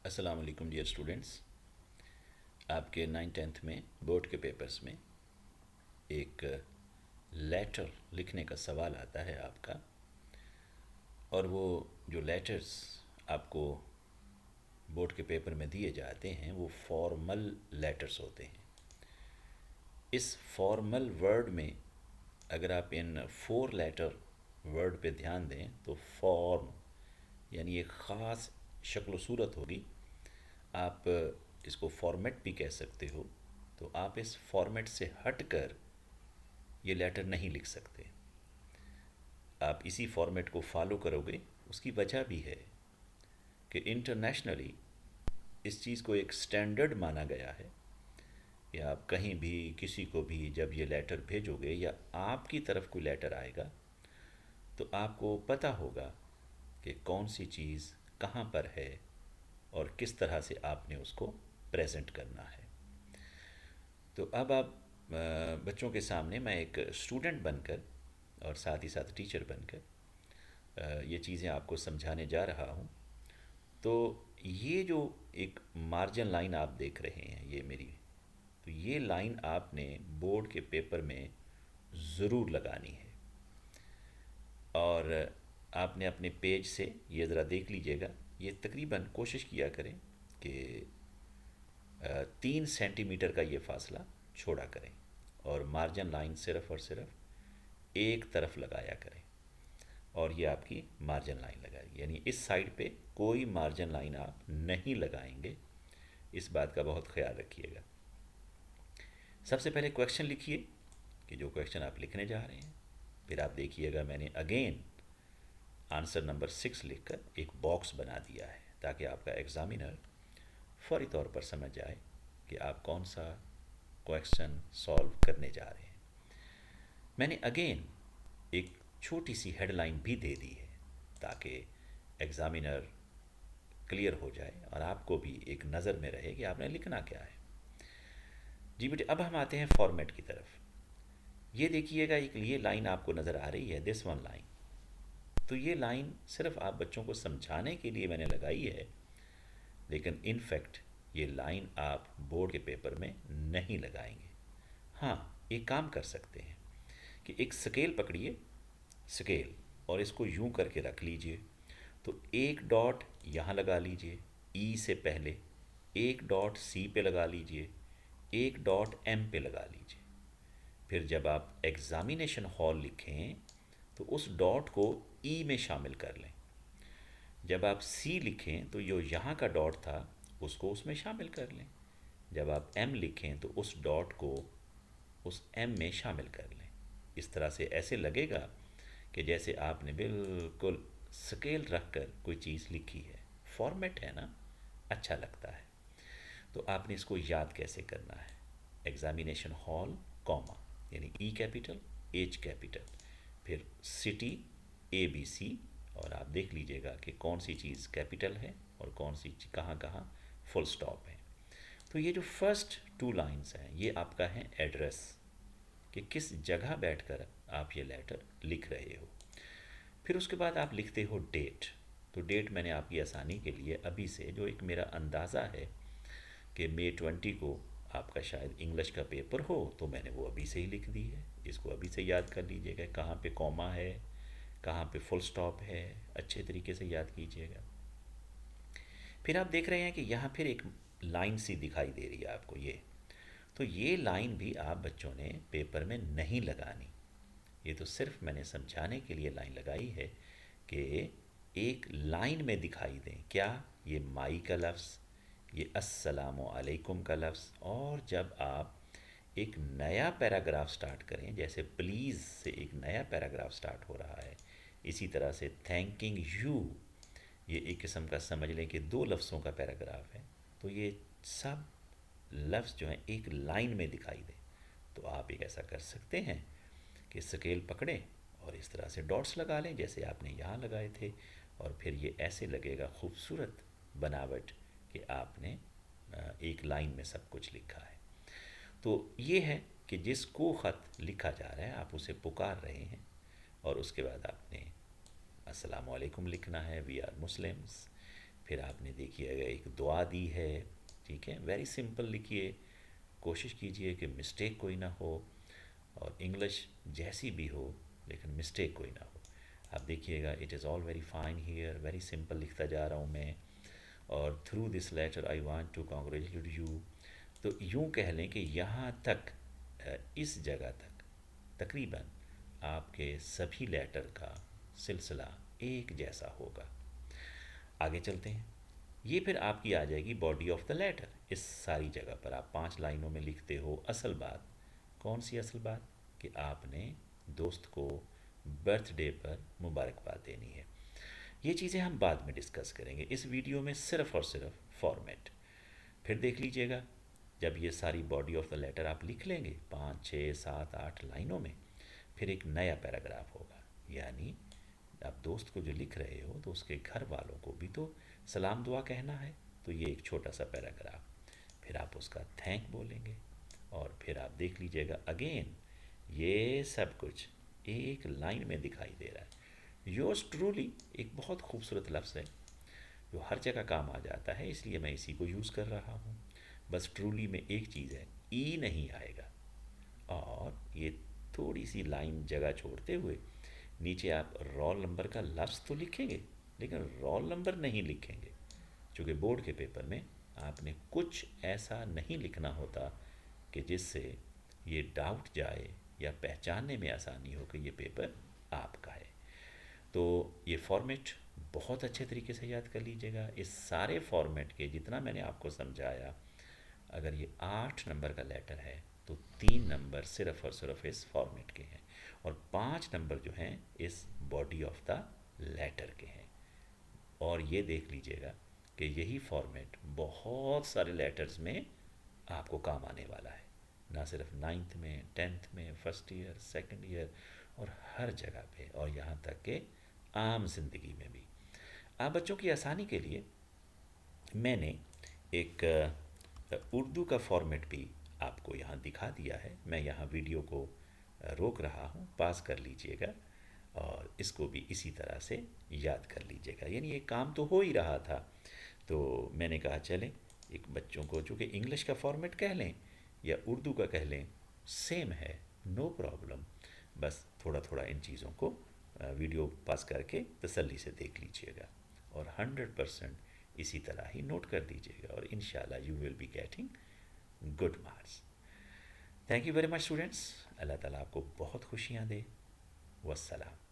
अस्सलाम वालेकुम dear students. आपके 9th 10th में बोर्ड के पेपर्स में एक लेटर लिखने का सवाल आता है आपका। और वो जो लेटर्स आपको बोर्ड के पेपर में दिए जाते हैं वो फॉर्मल लेटर्स होते हैं। इस फॉर्मल वर्ड में अगर आप इन 4 लेटर वर्ड पे ध्यान दें तो फॉर्म यानी एक ख़ास शक्ल सूरत होगी। आप इसको फॉर्मेट भी कह सकते हो। तो आप इस फॉर्मेट से हटकर ये लेटर नहीं लिख सकते। आप इसी फॉर्मेट को फॉलो करोगे। उसकी वजह भी है कि इंटरनेशनली इस चीज़ को एक स्टैंडर्ड माना गया है कि आप कहीं भी किसी को भी जब ये लेटर भेजोगे या आपकी तरफ कोई लेटर आएगा तो आपको पता होगा कि कौन सी चीज़ कहाँ पर है और किस तरह से आपने उसको प्रेजेंट करना है। तो अब आप बच्चों के सामने मैं एक स्टूडेंट बनकर और साथ ही साथ टीचर बनकर ये चीज़ें आपको समझाने जा रहा हूँ। तो ये जो एक मार्जिन लाइन आप देख रहे हैं ये मेरी, तो ये लाइन आपने बोर्ड के पेपर में ज़रूर लगानी है। और आपने अपने पेज से ये ज़रा देख लीजिएगा। ये तकरीबन कोशिश किया करें कि 3 सेंटीमीटर का ये फासला छोड़ा करें और मार्जिन लाइन सिर्फ़ और सिर्फ एक तरफ लगाया करें। और ये आपकी मार्जिन लाइन लगाएगी, यानी इस साइड पे कोई मार्जिन लाइन आप नहीं लगाएंगे। इस बात का बहुत ख्याल रखिएगा। सबसे पहले क्वेश्चन लिखिए कि जो क्वेश्चन आप लिखने जा रहे हैं। फिर आप देखिएगा मैंने अगेन आंसर नंबर 6 लिखकर एक बॉक्स बना दिया है ताकि आपका एग्ज़ामिनर फौरी तौर पर समझ जाए कि आप कौन सा क्वेश्चन सॉल्व करने जा रहे हैं। मैंने अगेन एक छोटी सी हेडलाइन भी दे दी है ताकि एग्ज़ामिनर क्लियर हो जाए और आपको भी एक नज़र में रहे कि आपने लिखना क्या है। जी बेटे, अब हम आते हैं फॉर्मेट की तरफ। ये देखिएगा, एक ये लाइन आपको नज़र आ रही है, दिस वन लाइन। तो ये लाइन सिर्फ आप बच्चों को समझाने के लिए मैंने लगाई है, लेकिन इन फैक्ट ये लाइन आप बोर्ड के पेपर में नहीं लगाएंगे। हाँ, एक काम कर सकते हैं कि एक स्केल पकड़िए, स्केल, और इसको यूं करके रख लीजिए। तो एक डॉट यहाँ लगा लीजिए ई से पहले, एक डॉट सी पे लगा लीजिए, एक डॉट एम पे लगा लीजिए। फिर जब आप एग्ज़ामिनेशन हॉल लिखें तो उस डॉट को ई में शामिल कर लें। जब आप सी लिखें तो जो यहाँ का डॉट था उसको उसमें शामिल कर लें। जब आप एम लिखें तो उस डॉट को उस एम में शामिल कर लें। इस तरह से ऐसे लगेगा कि जैसे आपने बिल्कुल स्केल रख कर कोई चीज़ लिखी है। फॉर्मेट है ना, अच्छा लगता है। तो आपने इसको याद कैसे करना है? एग्ज़ामिनेशन हॉल कॉमा, यानी ई कैपिटल एच कैपिटल, फिर सिटी ए बी सी, और आप देख लीजिएगा कि कौन सी चीज़ कैपिटल है और कौन सी कहाँ कहाँ फुल स्टॉप है। तो ये जो फर्स्ट 2 लाइंस हैं ये आपका है एड्रेस, कि किस जगह बैठकर आप ये लेटर लिख रहे हो। फिर उसके बाद आप लिखते हो डेट। तो डेट मैंने आपकी आसानी के लिए अभी से, जो एक मेरा अंदाज़ा है कि May 20 को आपका शायद इंग्लिश का पेपर हो, तो मैंने वो अभी से ही लिख दी है। इसको अभी से याद कर लीजिएगा, कहाँ पे कॉमा है, कहाँ पे फुल स्टॉप है, अच्छे तरीके से याद कीजिएगा। फिर आप देख रहे हैं कि यहाँ फिर एक लाइन सी दिखाई दे रही है आपको ये। तो ये लाइन भी आप बच्चों ने पेपर में नहीं लगानी। ये तो सिर्फ मैंने समझाने के लिए लाइन लगाई है कि एक लाइन में दिखाई दें क्या, ये माई का लफ्ज़, ये अस्सलामु अलैकुम का लफ्ज़। और जब आप एक नया पैराग्राफ स्टार्ट करें, जैसे प्लीज़ से एक नया पैराग्राफ स्टार्ट हो रहा है, इसी तरह से थैंकिंग यू, ये एक किस्म का समझ लें कि 2 लफ्ज़ों का पैराग्राफ है। तो ये सब लफ्ज़ जो हैं एक लाइन में दिखाई दें। तो आप एक ऐसा कर सकते हैं कि स्केल पकड़ें और इस तरह से डॉट्स लगा लें जैसे आपने यहाँ लगाए थे, और फिर ये ऐसे लगेगा खूबसूरत बनावट कि आपने एक लाइन में सब कुछ लिखा है। तो ये है कि जिसको ख़त लिखा जा रहा है आप उसे पुकार रहे हैं, और उसके बाद आपने अस्सलाम वालेकुम लिखना है, वी आर मुस्लिम्स, फिर आपने देखिएगा एक दुआ दी है, ठीक है, वेरी सिंपल लिखिए, कोशिश कीजिए कि मिस्टेक कोई ना हो, और इंग्लिश जैसी भी हो लेकिन मिस्टेक कोई ना हो। आप देखिएगा it is all very fine here, very simple लिखता जा रहा हूँ मैं, और through this letter I want to congratulate you. तो यूँ कह लें कि यहाँ तक, इस जगह तक तकरीबन आपके सभी लेटर का सिलसिला एक जैसा होगा। आगे चलते हैं। ये फिर आपकी आ जाएगी बॉडी ऑफ द लेटर। इस सारी जगह पर आप 5 लाइनों में लिखते हो असल बात। कौन सी असल बात? कि आपने दोस्त को बर्थडे पर मुबारकबाद देनी है। ये चीज़ें हम बाद में डिस्कस करेंगे, इस वीडियो में सिर्फ़ और सिर्फ फॉर्मेट। फिर देख लीजिएगा, जब ये सारी बॉडी ऑफ द लेटर आप लिख लेंगे 5, 6, 7, 8 लाइनों में, फिर एक नया पैराग्राफ होगा। यानी आप दोस्त को जो लिख रहे हो तो उसके घर वालों को भी तो सलाम दुआ कहना है, तो ये एक छोटा सा पैराग्राफ। फिर आप उसका थैंक बोलेंगे, और फिर आप देख लीजिएगा अगेन ये सब कुछ एक लाइन में दिखाई दे रहा है। योर्स ट्रूली एक बहुत खूबसूरत लफ्ज़ है जो हर जगह काम आ जाता है, इसलिए मैं इसी को यूज़ कर रहा हूँ। बस ट्रूली में एक चीज़ है, ई नहीं आएगा, और ये थोड़ी सी लाइन जगह छोड़ते हुए नीचे आप रोल नंबर का लफ्ज़ तो लिखेंगे, लेकिन रोल नंबर नहीं लिखेंगे, क्योंकि बोर्ड के पेपर में आपने कुछ ऐसा नहीं लिखना होता कि जिससे ये डाउट जाए या पहचानने में आसानी हो कि ये पेपर आपका है। तो ये फॉर्मेट बहुत अच्छे तरीके से याद कर लीजिएगा। इस सारे फॉर्मेट के जितना मैंने आपको समझाया, अगर ये 8 नंबर का लेटर है तो 3 नंबर सिर्फ और सिर्फ इस फॉर्मेट के हैं, और 5 नंबर जो हैं इस बॉडी ऑफ द लेटर के हैं। और ये देख लीजिएगा कि यही फॉर्मेट बहुत सारे लेटर्स में आपको काम आने वाला है, ना सिर्फ 9th में, 10th में, फर्स्ट ईयर, सेकंड ईयर, और हर जगह पे, और यहाँ तक कि आम जिंदगी में भी। आप बच्चों की आसानी के लिए मैंने एक उर्दू का फॉर्मेट भी आपको यहाँ दिखा दिया है। मैं यहाँ वीडियो को रोक रहा हूँ, पास कर लीजिएगा, और इसको भी इसी तरह से याद कर लीजिएगा। यानी ये काम तो हो ही रहा था, तो मैंने कहा चलें एक बच्चों को, चूँकि इंग्लिश का फॉर्मेट कह लें या उर्दू का कह लें, सेम है, नो प्रॉब्लम। बस थोड़ा थोड़ा इन चीज़ों को वीडियो पास करके तसल्ली से देख लीजिएगा, और 100% इसी तरह ही नोट कर दीजिएगा, और इंशाल्लाह you will be getting good marks. Thank you very much students. अल्लाह ताला आपको बहुत खुशियाँ दे। वस्सलाम।